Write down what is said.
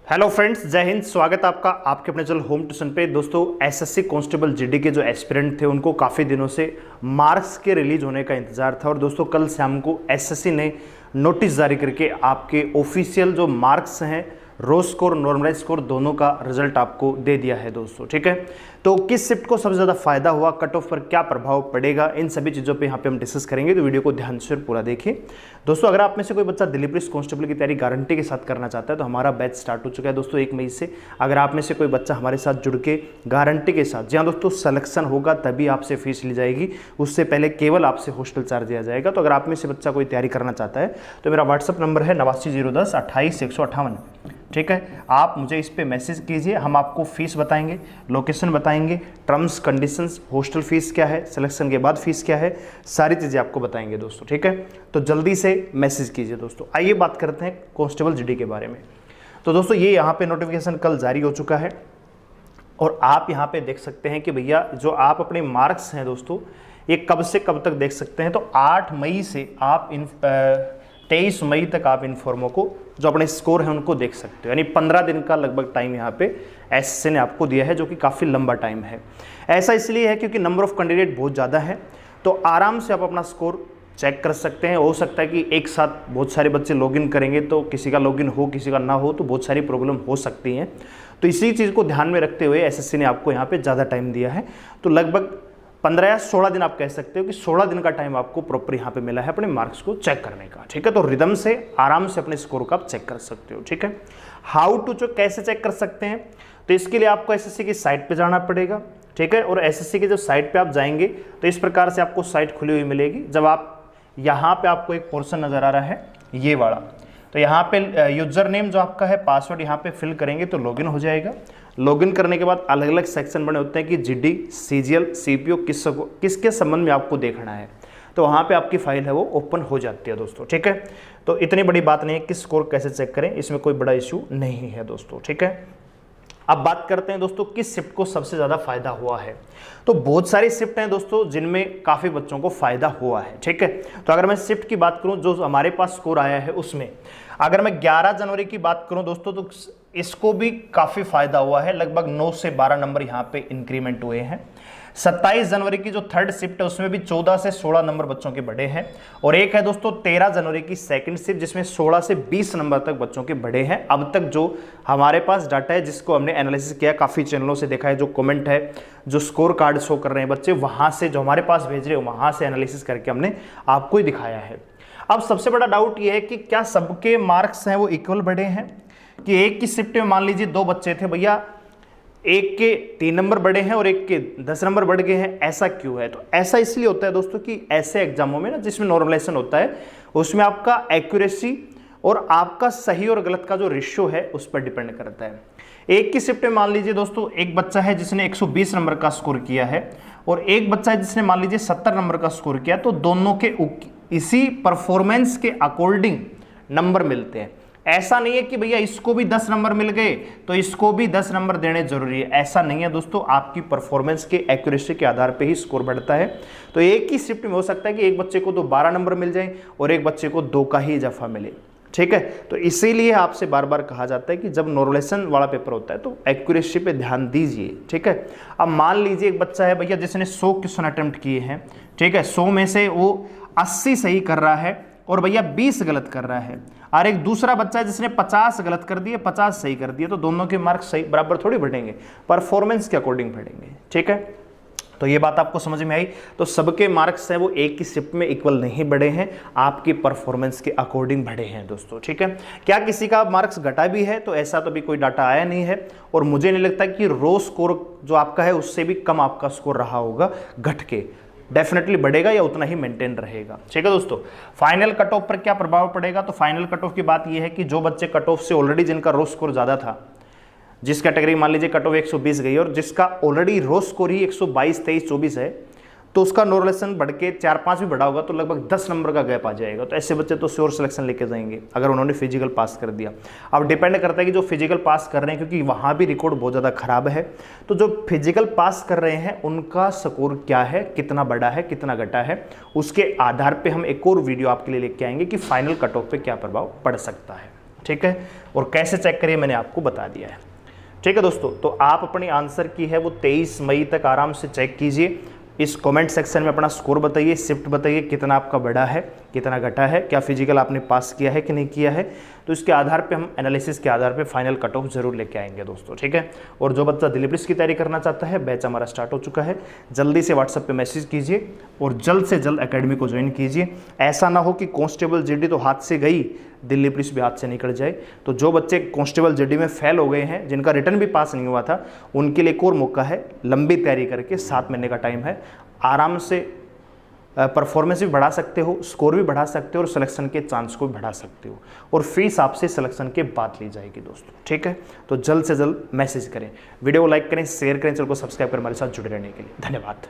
Hello friends, जय हिंद। स्वागत है आपका आपके अपने चैनल होम ट्यूशन पे। दोस्तों, एसएससी कांस्टेबल जीडी के जो एस्पिरेंट थे उनको काफ़ी दिनों से मार्क्स के रिलीज होने का इंतजार था और दोस्तों कल शाम को एसएससी ने नोटिस जारी करके आपके ऑफिशियल जो मार्क्स हैं, रो स्कोर, नॉर्मलाइज स्कोर, दोनों का रिजल्ट आपको दे दिया है दोस्तों। ठीक है, तो किस शिफ्ट को सबसे ज़्यादा फायदा हुआ, कट ऑफ पर क्या प्रभाव पड़ेगा, इन सभी चीज़ों पे यहाँ पे हम डिस्कस करेंगे, तो वीडियो को ध्यान से पूरा देखिए। दोस्तों, अगर आप में से कोई बच्चा दिल्ली पुलिस कांस्टेबल की तैयारी गारंटी के साथ करना चाहता है तो हमारा बैच स्टार्ट हो चुका है दोस्तों 1 मई से। अगर आप में से कोई बच्चा हमारे साथ जुड़ के गारंटी के साथ, जहाँ दोस्तों सिलेक्शन होगा तभी आपसे फीस ली जाएगी, उससे पहले केवल आपसे हॉस्टल चार्ज दिया जाएगा। तो अगर आप में से बच्चा कोई तैयारी करना चाहता है तो मेरा व्हाट्सअप नंबर है 89 010 28 158। ठीक है, आप मुझे इस पे मैसेज कीजिए, हम आपको फीस बताएंगे, लोकेशन बताएंगे, टर्म्स कंडीशंस, हॉस्टल फीस क्या है, सिलेक्शन के बाद फीस क्या है, सारी चीज़ें आपको बताएंगे दोस्तों। ठीक है, तो जल्दी से मैसेज कीजिए दोस्तों। आइए बात करते हैं कांस्टेबल जीडी के बारे में। तो दोस्तों ये यहाँ पे नोटिफिकेशन कल जारी हो चुका है और आप यहाँ पे देख सकते हैं कि भैया जो आप अपने मार्क्स हैं दोस्तों, ये कब से कब तक देख सकते हैं। तो 8 मई से आप 23 मई तक आप इन फॉर्मों को, जो अपने स्कोर हैं उनको देख सकते हो। यानी 15 दिन का लगभग टाइम यहाँ पे एसएससी ने आपको दिया है, जो कि काफ़ी लंबा टाइम है। ऐसा इसलिए है क्योंकि नंबर ऑफ कैंडिडेट बहुत ज़्यादा है, तो आराम से आप अपना स्कोर चेक कर सकते हैं। हो सकता है कि एक साथ बहुत सारे बच्चे लॉगिन करेंगे तो किसी का लॉगिन हो, किसी का ना हो, तो बहुत सारी प्रॉब्लम हो सकती हैं। तो इसी चीज़ को ध्यान में रखते हुए एसएससी ने आपको यहाँ पे ज़्यादा टाइम दिया है। तो लगभग 15 या 16 दिन आप कह सकते हो कि 16 दिन का टाइम आपको प्रॉपर यहाँ पे मिला है अपने मार्क्स को चेक करने का। ठीक है, तो रिदम से आराम से अपने स्कोर को आप चेक कर सकते हो। ठीक है, हाउ टू चेक, कैसे चेक कर सकते हैं, तो इसके लिए आपको एसएससी की साइट पे जाना पड़ेगा। ठीक है, और एसएससी की जब साइट पे आप जाएंगे तो इस प्रकार से आपको साइट खुली हुई मिलेगी। जब आप यहाँ पे आपको एक पोर्शन नजर आ रहा है ये वाला, तो यहाँ पे यूजर नेम जो आपका है, पासवर्ड यहाँ पे फिल करेंगे तो लॉगिन हो जाएगा। लॉगिन करने के बाद अलग अलग सेक्शन बने होते हैं कि जीडी, सीजीएल, सीपीओ किसके संबंध में आपको देखना है, तो वहाँ पे आपकी फाइल है वो ओपन हो जाती है दोस्तों। ठीक है, तो इतनी बड़ी बात नहीं है कि स्कोर कैसे चेक करें, इसमें कोई बड़ा इश्यू नहीं है दोस्तों। ठीक है, अब बात करते हैं दोस्तों किस शिफ्ट को सबसे ज़्यादा फायदा हुआ है। तो बहुत सारी शिफ्ट हैं दोस्तों जिनमें काफ़ी बच्चों को फायदा हुआ है। ठीक है, तो अगर मैं शिफ्ट की बात करूं जो हमारे पास स्कोर आया है उसमें, अगर मैं 11 जनवरी की बात करूं दोस्तों तो इसको भी काफ़ी फायदा हुआ है। लगभग 9 से 12 नंबर यहाँ पे इंक्रीमेंट हुए हैं। 27 जनवरी की जो थर्ड शिफ्ट है उसमें भी 14 से 16 नंबर बच्चों के बढ़े हैं। और एक है दोस्तों 13 जनवरी की सेकंड शिफ्ट जिसमें 16 से 20 नंबर तक बच्चों के बढ़े हैं। अब तक जो हमारे पास डाटा है, जिसको हमने एनालिसिस किया, काफ़ी चैनलों से देखा है, जो कमेंट है, जो स्कोर कार्ड शो कर रहे हैं बच्चे, वहाँ से जो हमारे पास भेज रहे हो वहाँ से एनालिसिस करके हमने आपको ही दिखाया है। अब सबसे बड़ा डाउट ये है कि क्या सबके मार्क्स हैं वो इक्वल बढ़े हैं, कि एक की शिफ्ट में मान लीजिए 2 बच्चे थे भैया, एक के 3 नंबर बढ़े हैं और एक के 10 नंबर बढ़ गए हैं, ऐसा क्यों है? तो ऐसा इसलिए होता है दोस्तों कि ऐसे एग्जामों में ना, जिसमें नॉर्मलाइजेशन होता है, उसमें आपका एक्यूरेसी और आपका सही और गलत का जो रेशियो है उस पर डिपेंड करता है। एक की शिफ्ट में मान लीजिए दोस्तों एक बच्चा है जिसने 120 नंबर का स्कोर किया है और एक बच्चा है जिसने मान लीजिए 70 नंबर का स्कोर किया, तो दोनों के इसी परफॉर्मेंस के अकॉर्डिंग नंबर मिलते हैं। ऐसा नहीं है कि भैया इसको भी 10 नंबर मिल गए तो इसको भी 10 नंबर देने जरूरी है, ऐसा नहीं है दोस्तों। आपकी परफॉर्मेंस के एक्यूरेसी के आधार पे ही स्कोर बढ़ता है। तो एक ही शिफ्ट में हो सकता है कि एक बच्चे को तो 12 नंबर मिल जाए और एक बच्चे को 2 का ही इजाफा मिले। ठीक है, तो इसीलिए आपसे बार बार कहा जाता है कि जब नॉर्मलाइजेशन वाला पेपर होता है तो एक्यूरेसी पे ध्यान दीजिए। ठीक है, अब मान लीजिए एक बच्चा है भैया जिसने 100 क्वेश्चन अटेम्प्ट किए हैं। ठीक है, 100 में से वो 80 सही कर रहा है और भैया 20 गलत कर रहा है, और एक दूसरा बच्चा है जिसने 50 गलत कर दिए, 50 सही कर दिए, तो दोनों के मार्क्स सही बराबर थोड़ी बढ़ेंगे, परफॉर्मेंस के अकॉर्डिंग बढ़ेंगे। ठीक है, तो ये बात आपको समझ में आई। तो सबके मार्क्स हैं वो एक ही शिफ्ट में इक्वल नहीं बढ़े हैं, आपकी परफॉर्मेंस के अकॉर्डिंग बढ़े हैं दोस्तों। ठीक है, क्या किसी का मार्क्स घटा भी है? तो ऐसा तो अभी कोई डाटा आया नहीं है और मुझे नहीं लगता कि रो स्कोर जो आपका है उससे भी कम आपका स्कोर रहा होगा घट के, डेफिनेटली बढ़ेगा या उतना ही मेंटेन रहेगा। ठीक है दोस्तों, फाइनल कट ऑफ पर क्या प्रभाव पड़ेगा? तो फाइनल कट ऑफ की बात यह है कि जो बच्चे कट ऑफ से ऑलरेडी जिनका रो स्कोर ज़्यादा था, जिस कैटेगरी मान लीजिए कट ऑफ 120 गई और जिसका ऑलरेडी रो स्कोर ही 122, 23, 24 है, तो उसका नॉर्मलाइजेशन बढ़ के 4-5 भी बढ़ा होगा तो लगभग 10 नंबर का गैप आ जाएगा। तो ऐसे बच्चे तो श्योर सिलेक्शन लेके जाएंगे अगर उन्होंने फिजिकल पास कर दिया। अब डिपेंड करता है कि जो फिजिकल पास कर रहे हैं, क्योंकि वहाँ भी रिकॉर्ड बहुत ज़्यादा खराब है, तो जो फिजिकल पास कर रहे हैं उनका स्कोर क्या है, कितना बढ़ा है, कितना घटा है, उसके आधार पर हम एक और वीडियो आपके लिए लेके आएंगे कि फाइनल कट ऑफ पे क्या प्रभाव पड़ सकता है। ठीक है। और कैसे चेक करिए मैंने आपको बता दिया है, ठीक है दोस्तों। तो आप अपनी आंसर की है वो 23 मई तक आराम से चेक कीजिए। इस कमेंट सेक्शन में अपना स्कोर बताइए, शिफ्ट बताइए, कितना आपका बढ़ा है, कितना घटा है, क्या फिजिकल आपने पास किया है कि नहीं किया है। तो इसके आधार पे हम एनालिसिस के आधार पे फाइनल कट ऑफ जरूर लेके आएंगे दोस्तों, ठीक है। और जो बच्चा दिल्ली पुलिस की तैयारी करना चाहता है, बैच हमारा स्टार्ट हो चुका है, जल्दी से व्हाट्सएप पे मैसेज कीजिए और जल्द से जल्द एकेडमी को ज्वाइन कीजिए। ऐसा ना हो कि कांस्टेबल जीडी तो हाथ से गई, दिल्ली पुलिस भी हाथ से निकल जाए। तो जो बच्चे कांस्टेबल जीडी में फेल हो गए हैं, जिनका रिटर्न भी पास नहीं हुआ था, उनके लिए एक और मौका है। लंबी तैयारी करके 7 महीने का टाइम है, आराम से परफॉर्मेंस भी बढ़ा सकते हो, स्कोर भी बढ़ा सकते हो और सिलेक्शन के चांस को भी बढ़ा सकते हो। और फीस आपसे सिलेक्शन के बाद ली जाएगी दोस्तों, ठीक है। तो जल्द से जल्द मैसेज करें, वीडियो को लाइक करें, शेयर करें, चैनल को सब्सक्राइब कर हमारे साथ जुड़े रहने के लिए धन्यवाद।